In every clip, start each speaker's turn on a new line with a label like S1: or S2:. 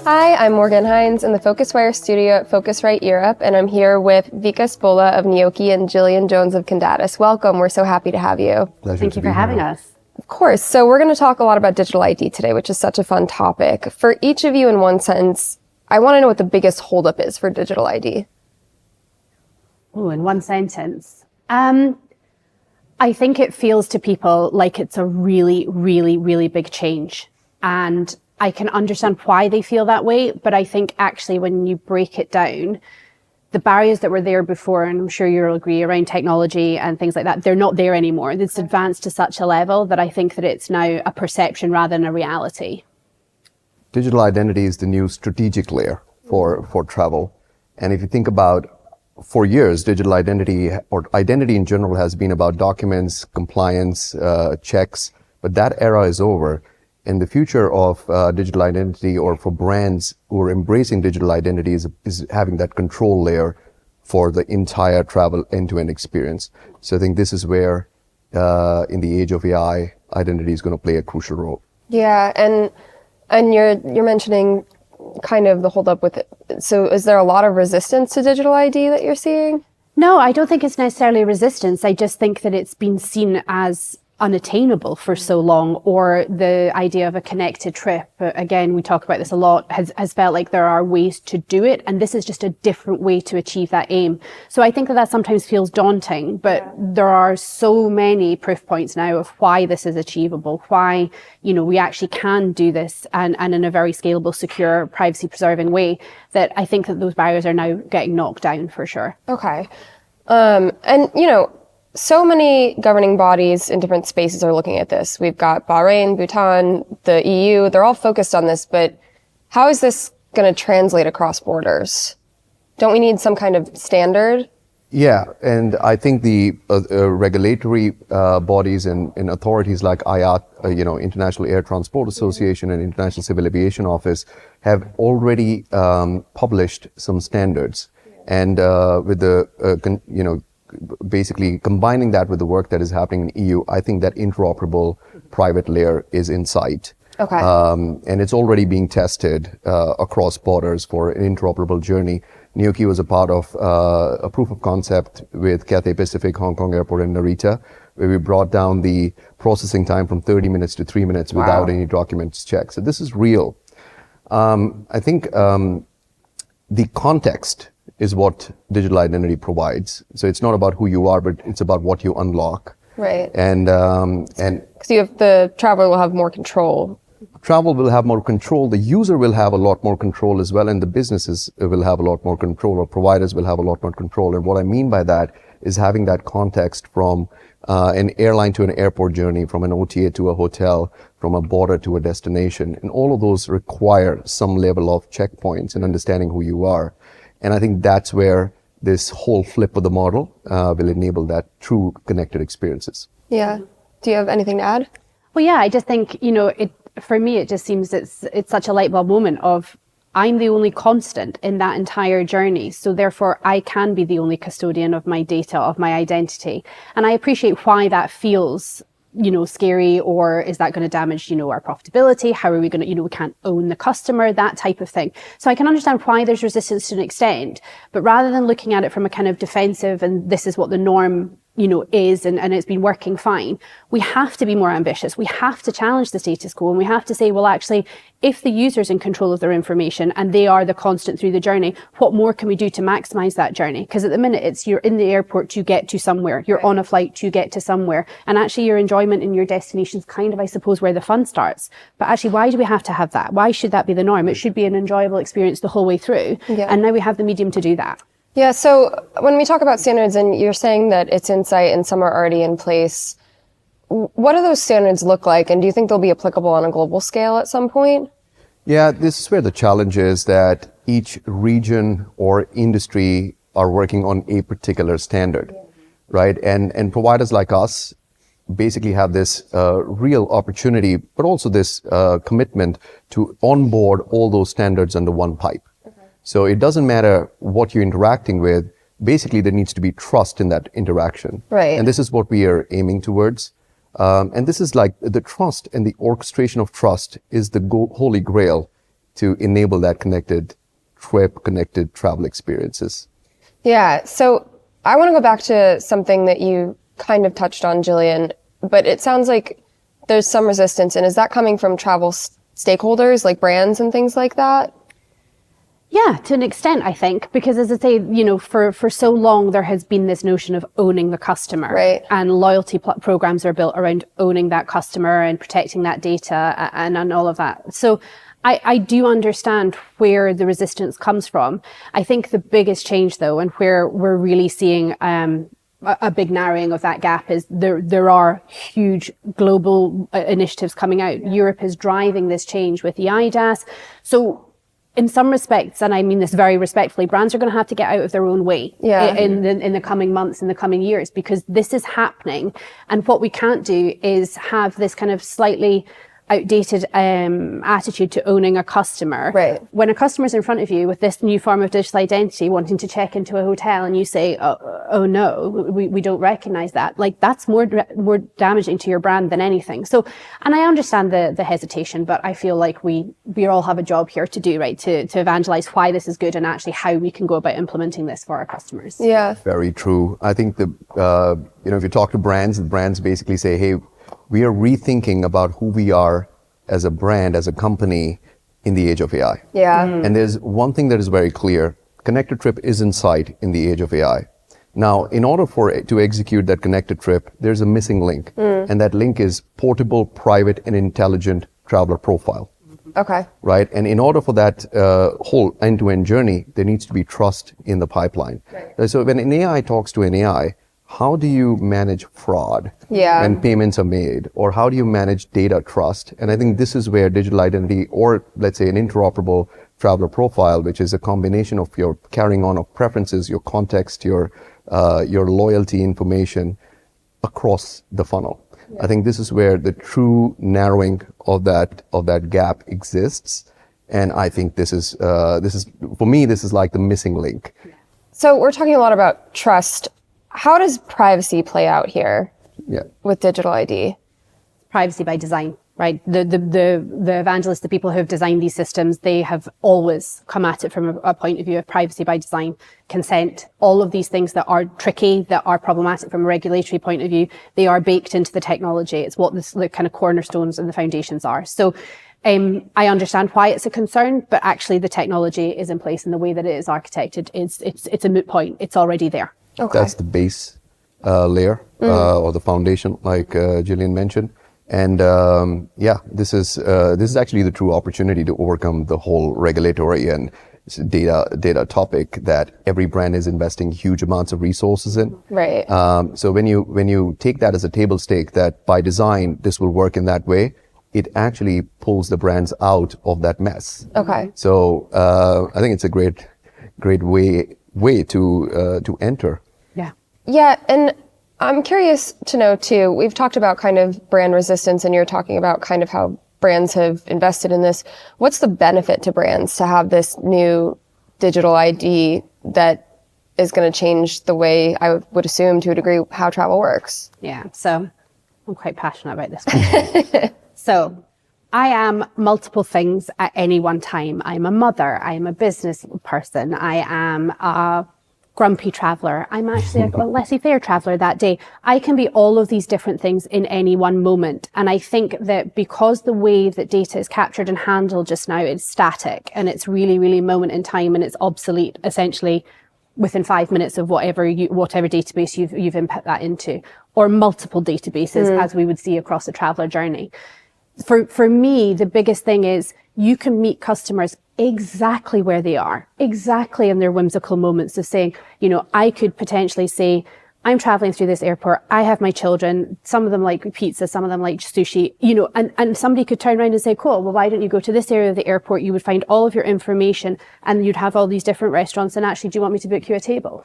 S1: Hi, I'm Morgan Hines in the Phocuswire studio at Phocuswright Europe, and I'm here with Vikas Bhola of Neoke and Gillian Jones of Condatis. Welcome, we're so happy to have you.
S2: Thank you for having us.
S1: Of course. So we're going to talk a lot about digital ID today, which is such a fun topic. For each of you in one sentence, I want to know what the biggest holdup is for digital ID.
S2: Oh, in one sentence. I think it feels to people like it's a really, really, really big change. And I can understand why they feel that way, but I think actually when you break it down, the barriers that were there before, and I'm sure you'll agree, around technology and things like that, they're not there anymore. It's advanced to such a level that I think that it's now a perception rather than a reality.
S3: Digital identity is the new strategic layer for travel. And if you think about, for years, digital identity or identity in general has been about documents, compliance, checks, but that era is over. And the future of digital identity, or for brands who are embracing digital identity, is having that control layer for the entire travel end-to-end experience. So I think this is where, in the age of AI, identity is going to play a crucial role.
S1: Yeah, and you're mentioning kind of the holdup with it. So is there a lot of resistance to digital ID that you're seeing?
S2: No, I don't think it's necessarily resistance. I just think that it's been seen as unattainable for so long, or the idea of a connected trip, again, we talk about this a lot, has felt like there are ways to do it, and this is just a different way to achieve that aim. So I think that sometimes feels daunting, but there are so many proof points now of why this is achievable, why, we actually can do this and in a very scalable, secure, privacy preserving way, that I think that those barriers are now getting knocked down for sure.
S1: Okay. So many governing bodies in different spaces are looking at this. We've got Bahrain, Bhutan, the EU, they're all focused on this, but how is this going to translate across borders? Don't we need some kind of standard?
S3: Yeah, and I think the regulatory bodies and authorities like IATA, International Air Transport Association and International Civil Aviation Office have already published some standards. And with the, basically combining that with the work that is happening in EU, I think that interoperable private layer is in sight.
S1: Okay.
S3: And it's already being tested across borders for an interoperable journey. Neoke was a part of a proof of concept with Cathay Pacific, Hong Kong Airport, and Narita, where we brought down the processing time from 30 minutes to 3 minutes without any documents checked. So this is real. I think the context is what digital identity provides. So it's not about who you are, but it's about what you unlock.
S1: Right.
S3: And
S1: because the traveler will have more control.
S3: Travel will have more control. The user will have a lot more control as well, and the businesses will have a lot more control, or providers will have a lot more control. And what I mean by that is having that context from an airline to an airport journey, from an OTA to a hotel, from a border to a destination. And all of those require some level of checkpoints and understanding who you are. And I think that's where this whole flip of the model will enable that true connected experiences.
S1: Yeah. Do you have anything to add?
S2: Well, yeah, I just think, for me, it just seems it's such a light bulb moment of I'm the only constant in that entire journey. So therefore, I can be the only custodian of my data, of my identity. And I appreciate why that feels scary, or is that going to damage, our profitability? How are we going to, we can't own the customer, that type of thing. So I can understand why there's resistance to an extent, but rather than looking at it from a kind of defensive and this is what the norm is and it's been working fine, we have to be more ambitious. We have to challenge the status quo, and we have to say, well, actually, if the user's in control of their information and they are the constant through the journey, what more can we do to maximize that journey? Because at the minute, you're in the airport to get to somewhere, you're on a flight to get to somewhere, and actually your enjoyment in your destination is kind of, I suppose, where the fun starts. But actually, why do we have to have that? Why should that be the norm? It should be an enjoyable experience the whole way through. Yeah. And now we have the medium to do that.
S1: Yeah, so when we talk about standards, and you're saying that it's in sight and some are already in place, what do those standards look like? And do you think they'll be applicable on a global scale at some point?
S3: Yeah, this is where the challenge is, that each region or industry are working on a particular standard, right? And providers like us basically have this real opportunity, but also this commitment to onboard all those standards under one pipe. So it doesn't matter what you're interacting with. Basically, there needs to be trust in that interaction.
S1: Right.
S3: And this is what we are aiming towards. And this is like the trust and the orchestration of trust is the holy grail to enable that connected trip, connected travel experiences.
S1: Yeah. So I want to go back to something that you kind of touched on, Gillian, but it sounds like there's some resistance. And is that coming from travel stakeholders like brands and things like that?
S2: Yeah, to an extent, I think, because as I say, for so long, there has been this notion of owning the customer.
S1: Right.
S2: And loyalty programs are built around owning that customer and protecting that data and all of that. So I do understand where the resistance comes from. I think the biggest change, though, and where we're really seeing a big narrowing of that gap is there are huge global initiatives coming out. Yeah. Europe is driving this change with the IDAS. So in some respects, and I mean this very respectfully, brands are going to have to get out of their own way in the coming months, in the coming years, because this is happening. And what we can't do is have this kind of slightly outdated attitude to owning a customer.
S1: Right.
S2: When a customer's in front of you with this new form of digital identity, wanting to check into a hotel, and you say, oh no, we don't recognize that. Like, that's more damaging to your brand than anything. So, and I understand the hesitation, but I feel like we all have a job here to do, right? To evangelize why this is good and actually how we can go about implementing this for our customers.
S1: Yeah.
S3: Very true. I think if you talk to brands, the brands basically say, hey, we are rethinking about who we are as a brand, as a company in the age of AI.
S1: Yeah.
S3: And there's one thing that is very clear. Connected trip is in sight in the age of AI. Now, in order for it to execute that connected trip, there's a missing link. And that link is portable, private, and intelligent traveler profile.
S1: Okay.
S3: Right? And in order for that whole end-to-end journey, there needs to be trust in the pipeline. Right. So when an AI talks to an AI, how do you manage fraud when payments are made? Or how do you manage data trust? And I think this is where digital identity, or let's say an interoperable traveler profile, which is a combination of your carrying on of preferences, your context, your loyalty information across the funnel. Yeah. I think this is where the true narrowing of that gap exists. And I think this is for me, this is like the missing link.
S1: So we're talking a lot about trust. How does privacy play out here with digital ID?
S2: Privacy by design, right? The evangelists, the people who have designed these systems, they have always come at it from a point of view of privacy by design, consent, all of these things that are tricky, that are problematic from a regulatory point of view, they are baked into the technology. It's what the kind of cornerstones and the foundations are. So I understand why it's a concern, but actually the technology is in place, and the way that it is architected, it's a moot point. It's already there.
S1: Okay.
S3: That's the base layer or the foundation, like Gillian mentioned. And this is actually the true opportunity to overcome the whole regulatory and data topic that every brand is investing huge amounts of resources in.
S1: Right.
S3: So when you take that as a table stake, that by design this will work in that way, it actually pulls the brands out of that mess.
S1: Okay.
S3: So I think it's a great way to enter.
S1: Yeah, and I'm curious to know too, we've talked about kind of brand resistance, and you're talking about kind of how brands have invested in this. What's the benefit to brands to have this new digital ID that is going to change the way, I would assume to a degree, how travel works?
S2: Yeah, so I'm quite passionate about this one. So I am multiple things at any one time. I'm a mother, I am a business person, I am a grumpy traveler, I'm actually a laissez-faire traveler that day. I can be all of these different things in any one moment. And I think that because the way that data is captured and handled just now is static, and it's really, really moment in time, and it's obsolete essentially within 5 minutes of whatever database you've input that into, or multiple databases as we would see across a traveler journey. For me, the biggest thing is you can meet customers exactly where they are, exactly in their whimsical moments of saying, I could potentially say, I'm traveling through this airport, I have my children, some of them like pizza, some of them like sushi, and somebody could turn around and say, cool, well, why don't you go to this area of the airport? You would find all of your information and you'd have all these different restaurants, and actually, do you want me to book you a table?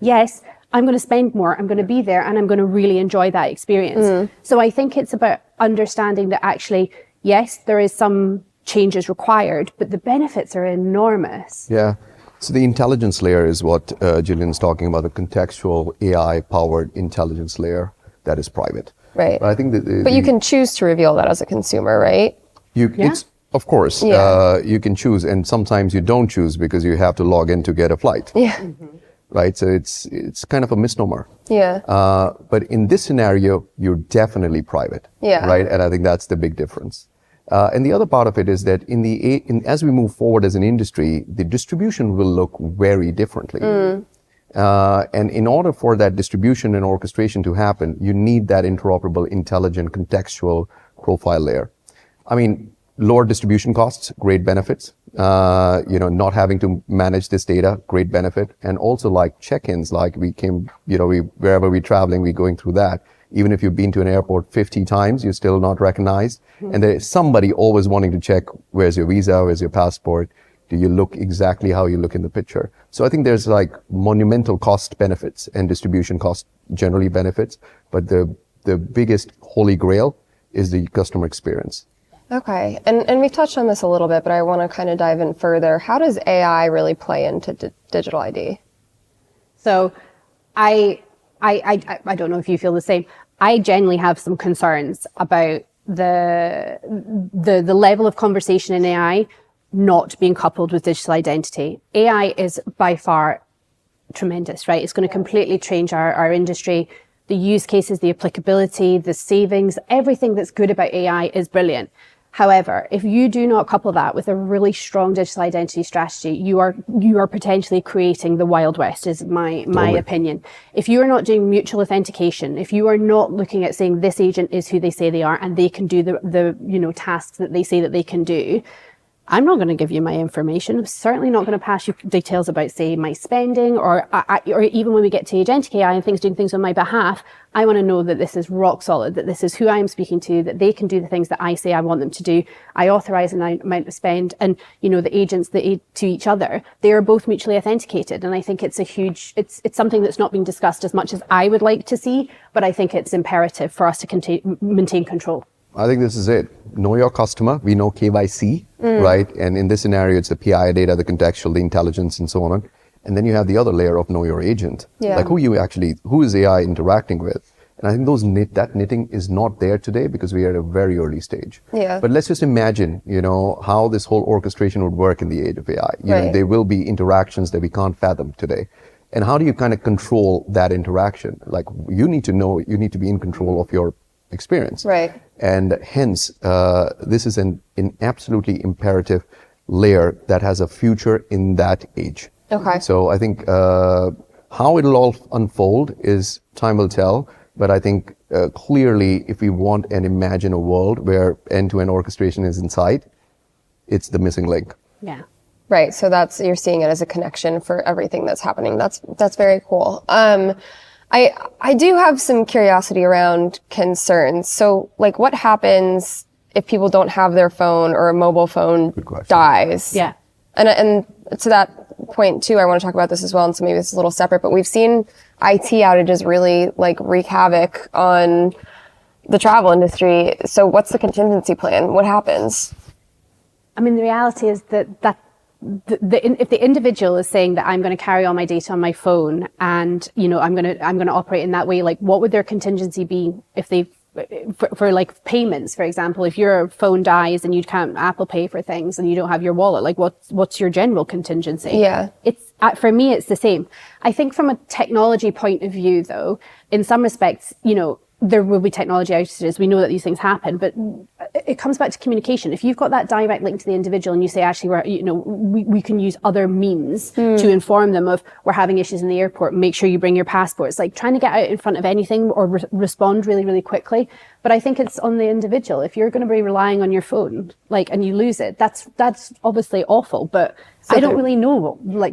S2: Yes, I'm going to spend more, I'm going to be there, and I'm going to really enjoy that experience. So I think it's about understanding that actually, yes, there is some changes required, but the benefits are enormous.
S3: Yeah. So the intelligence layer is what Gillian's talking about, the contextual AI-powered intelligence layer that is private.
S1: Right.
S3: But I think
S1: But you can choose to reveal that as a consumer, right?
S3: It's Of course,
S1: Yeah.
S3: you can choose, and sometimes you don't choose because you have to log in to get a flight.
S1: Yeah.
S3: Right? So it's kind of a misnomer.
S1: Yeah.
S3: But in this scenario, you're definitely private.
S1: Yeah.
S3: Right? And I think that's the big difference. And the other part of it is that as we move forward as an industry, the distribution will look very differently. And in order for that distribution and orchestration to happen, you need that interoperable, intelligent, contextual profile layer. I mean, lower distribution costs, great benefits. Not having to manage this data, great benefit. And also like check-ins, like wherever we're traveling, we're going through that. Even if you've been to an airport 50 times, you're still not recognized. And there's somebody always wanting to check, where's your visa, where's your passport? Do you look exactly how you look in the picture? So I think there's like monumental cost benefits and distribution cost generally benefits. But the biggest holy grail is the customer experience.
S1: Okay. And we've touched on this a little bit, but I want to kind of dive in further. How does AI really play into digital ID?
S2: So I don't know if you feel the same. I genuinely have some concerns about the level of conversation in AI not being coupled with digital identity. AI is by far tremendous, right? It's going to completely change our industry. The use cases, the applicability, the savings, everything that's good about AI is brilliant. However, if you do not couple that with a really strong digital identity strategy, you are potentially creating the Wild West, is my opinion. If you are not doing mutual authentication, if you are not looking at saying this agent is who they say they are and they can do the tasks that they say that they can do, I'm not going to give you my information. I'm certainly not going to pass you details about, say, my spending, or even when we get to agentic AI and things doing things on my behalf, I want to know that this is rock solid, that this is who I'm speaking to, that they can do the things that I say I want them to do. I authorize an amount of spend, and the agents to each other, they are both mutually authenticated. And I think it's it's something that's not being discussed as much as I would like to see, but I think it's imperative for us to maintain control.
S3: I think this is it. Know your customer. We know KYC, right? And in this scenario, it's the PI data, the contextual, the intelligence, and so on. And then you have the other layer of know your agent.
S1: Yeah.
S3: Like who is AI interacting with? And I think that knitting is not there today because we are at a very early stage.
S1: Yeah.
S3: But let's just imagine, how this whole orchestration would work in the age of AI.
S1: Right.
S3: There will be interactions that we can't fathom today. And how do you kind of control that interaction? Like you need to be in control of your experience.
S1: Right.
S3: And hence, this is an absolutely imperative layer that has a future in that age.
S1: Okay.
S3: So I think how it'll all unfold is time will tell. But I think clearly, if we want and imagine a world where end-to-end orchestration is in sight, it's the missing link.
S2: Yeah.
S1: Right. So you're seeing it as a connection for everything that's happening. That's very cool. I do have some curiosity around concerns. So like what happens if people don't have their phone or a mobile phone dies?
S2: Yeah.
S1: And to that point too, I want to talk about this as well. And so maybe it's a little separate, but we've seen IT outages really like wreak havoc on the travel industry. So what's the contingency plan? What happens?
S2: I mean, the reality is that if the individual is saying that I'm going to carry all my data on my phone and I'm going to operate in that way, like what would their contingency be if they for like payments, for example, if your phone dies and you can't Apple Pay for things and you don't have your wallet, like what's your general contingency?
S1: Yeah.
S2: It's for me, it's the same. I think from a technology point of view, though, in some respects, there will be technology outages. We know that these things happen, but it comes back to communication. If you've got that direct link to the individual and you say, actually, we can use other means to inform them of we're having issues in the airport, make sure you bring your passport. It's like trying to get out in front of anything or respond really, really quickly. But I think it's on the individual. If you're going to be relying on your phone, and you lose it, that's obviously awful. But so I don't really know,
S3: I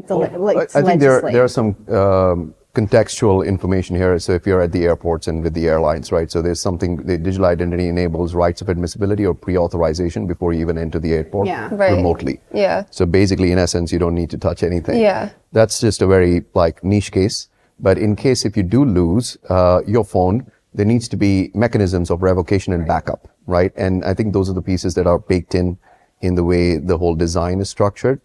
S3: think there are some contextual information here. So if you're at the airports and with the airlines, right? So there's something, the digital identity enables rights of admissibility or pre-authorization before you even enter the airport remotely.
S1: Yeah.
S3: So basically, in essence, you don't need to touch anything.
S1: Yeah.
S3: That's just a very niche case. But in case if you do lose your phone, there needs to be mechanisms of revocation and backup, right? And I think those are the pieces that are baked in the way the whole design is structured.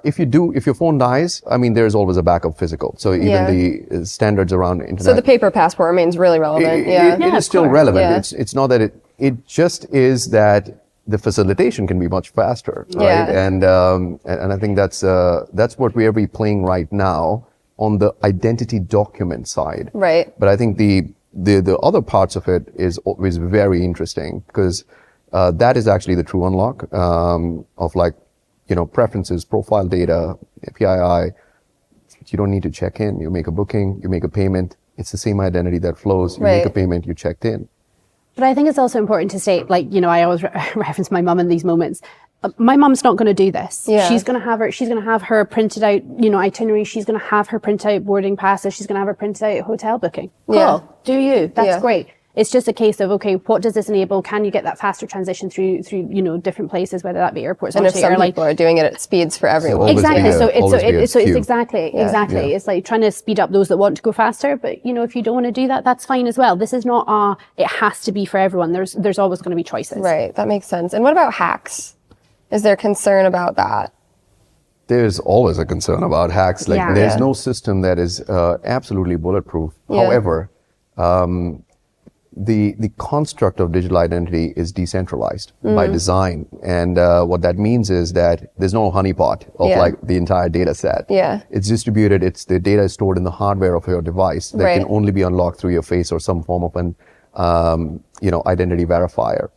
S3: If your phone dies, I mean, there's always a backup physical. So even the standards around internet.
S1: So the paper passport remains really relevant.
S3: It is still relevant.
S1: Yeah.
S3: It's not that it just is that the facilitation can be much faster, right?
S1: Yeah.
S3: And I think that's what we're playing right now on the identity document side.
S1: Right.
S3: But I think the other parts of it is very interesting, because that is actually the true unlock of, like, preferences, profile data, PII. You don't need to check in. You make a booking, you make a payment. It's the same identity that flows. You make a payment, you checked in.
S2: But I think it's also important to state, like, I always reference my mum in these moments. My mum's not going to do this.
S1: Yeah.
S2: She's going to have her printed out, itinerary. She's going to have her printed out boarding passes. She's going to have her printed out hotel booking. Cool.
S1: Yeah.
S2: Do you? That's
S1: Yeah.
S2: great. It's just a case of, okay, what does this enable? Can you get that faster transition through different places, whether that be airports,
S1: And if some
S2: airline?
S1: people are doing it at speeds for everyone.
S3: Always
S2: Exactly.
S3: be a-
S2: So
S3: always be a
S2: it's
S3: queue.
S2: exactly.
S3: Yeah.
S2: It's like trying to speed up those that want to go faster. But if you don't want to do that, that's fine as well. This is not it has to be for everyone. There's always going to be choices.
S1: Right. That makes sense. And what about hacks? Is there concern about that?
S3: There's always a concern about hacks. Like,
S2: Yeah.
S3: there's
S1: Yeah.
S3: no system that is absolutely bulletproof.
S1: Yeah.
S3: However, the construct of digital identity is decentralized by design. And what that means is that there's no honeypot of like the entire data set.
S1: Yeah.
S3: It's distributed. The data is stored in the hardware of your device that
S1: Right.
S3: can only be unlocked through your face or some form of an identity verifier.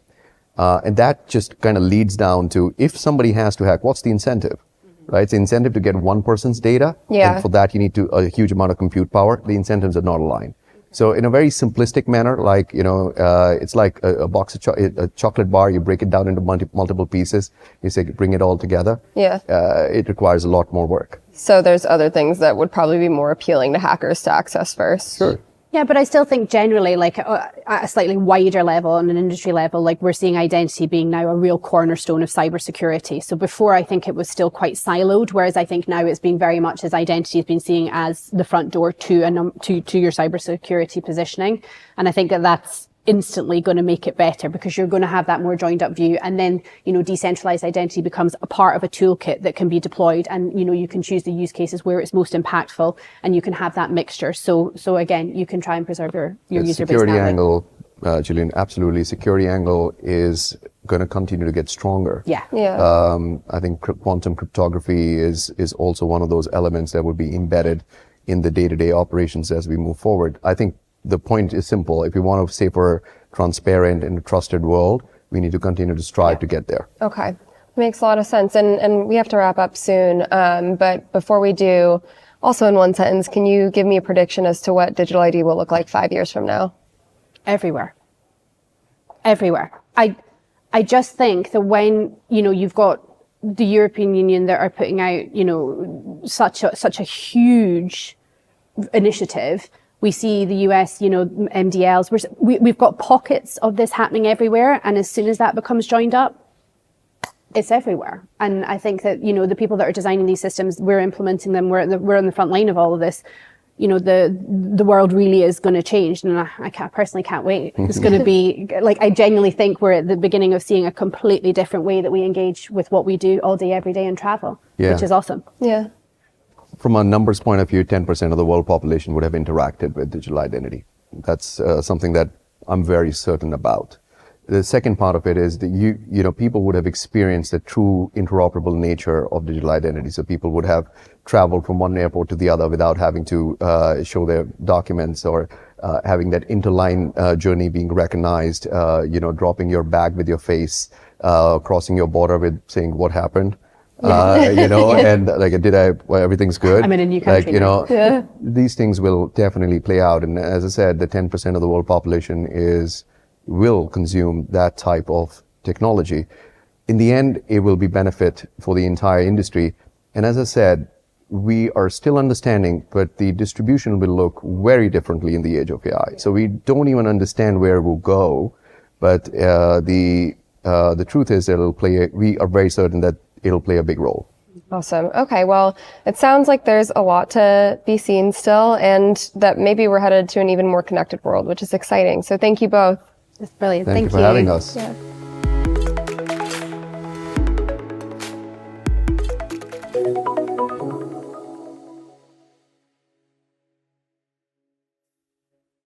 S3: And that just kind of leads down to, if somebody has to hack, what's the incentive? Right? It's the incentive to get one person's data.
S1: Yeah.
S3: And for that, you need a huge amount of compute power. The incentives are not aligned. So in a very simplistic manner, like, it's like a box of a chocolate bar. You break it down into multiple pieces. You say, bring it all together.
S1: Yeah.
S3: It requires a lot more work.
S1: So there's other things that would probably be more appealing to hackers to access first.
S3: Sure.
S2: Yeah, but I still think generally, like at a slightly wider level, on an industry level, like we're seeing identity being now a real cornerstone of cybersecurity. So before, I think it was still quite siloed, whereas I think now it's being very much as identity has been seen as the front door to your cybersecurity positioning. And I think that's instantly going to make it better, because you're going to have that more joined up view, and then decentralized identity becomes a part of a toolkit that can be deployed, and you can choose the use cases where it's most impactful, and you can have that mixture. So again, you can try and preserve your user base.
S3: Security angle, Gillian, absolutely. Security angle is going to continue to get stronger.
S2: Yeah.
S3: I think quantum cryptography is also one of those elements that will be embedded in the day-to-day operations as we move forward. I think the point is simple. If we want a safer, transparent, and trusted world, we need to continue to strive to get there.
S1: Okay. Makes a lot of sense. And we have to wrap up soon. But before we do, also in one sentence, can you give me a prediction as to what digital ID will look like 5 years from now?
S2: Everywhere. I just think that when you've got the European Union that are putting out such a huge initiative. We see the US, MDLs. We've got pockets of this happening everywhere, and as soon as that becomes joined up, it's everywhere. And I think that the people that are designing these systems, we're implementing them. We're on the front line of all of this. The world really is going to change, and I personally can't wait. It's going to be like, I genuinely think we're at the beginning of seeing a completely different way that we engage with what we do all day, every day in travel, which is awesome.
S1: Yeah.
S3: From a numbers point of view, 10% of the world population would have interacted with digital identity. That's something that I'm very certain about. The second part of it is that people would have experienced the true interoperable nature of digital identity. So people would have traveled from one airport to the other without having to show their documents, or having that interline journey being recognized, dropping your bag with your face, crossing your border with saying, what happened? And like, everything's good.
S2: I'm in a new country now.
S3: These things will definitely play out. And as I said, the 10% of the world population will consume that type of technology. In the end, it will be benefit for the entire industry. And as I said, we are still understanding, but the distribution will look very differently in the age of AI. So we don't even understand where it will go, but the truth is that we are very certain that it'll play a big role.
S1: Awesome. Okay. Well, it sounds like there's a lot to be seen still, and that maybe we're headed to an even more connected world, which is exciting. So thank you both.
S2: That's brilliant.
S3: Thank you for having us.
S1: Yeah.